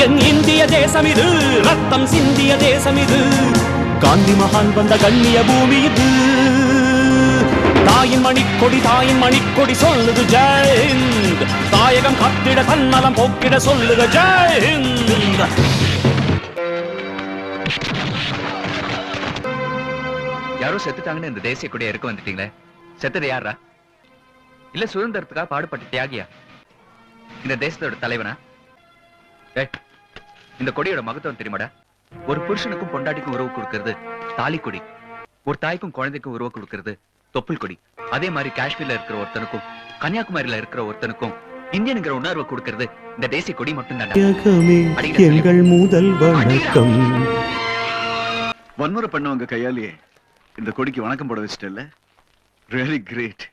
என் இந்திய தேசம் இது, ரத்தம் சிந்திய தேசம் இது, காந்தி மகான் வந்த கண்ணிய பூமி இது. தாயின் மணிக்கொடி சொல்லுது ஜெய் ஹிந்த். தாயகம் காத்திட தன்னலம் போக்கிட சொல்லுக ஜெய் ஹிந்த். யாரோ செத்துட்டாங்கன்னு இந்த தேசிய கொடியை இருக்க வந்துட்டீங்களே, செத்தது யாரா? இல்ல சுதந்திரத்துக்காக பாடுபட்ட தியாகியா? இந்த தேசத்தோட தலைவனா? இந்த கொடியோட மகத்துவம் தெரியுமாடா? ஒரு புருஷனுக்கும் பொண்டாட்டிக்கும் உறவு கொடுக்கிறது தாலி கொடி, ஒரு தாய்க்கும் குழந்தைக்கும் உறவு கொடுக்கிறது தொப்புள் கொடி. அதே மாதிரி காஷ்மீர்ல இருக்கிற ஒருத்தனுக்கும் கன்னியாகுமரியில இருக்கிற ஒருத்தனுக்கும் இந்தியனுங்கிற உணர்வை கொடுக்கிறது இந்த தேசிய கொடி மட்டும் தான். எங்கள் முதல் வணக்கம். வன்முறை பண்ணவங்க கையாலேயே இந்த கொடிக்கு வணக்கம் போட வச்சுட்டல. Really great.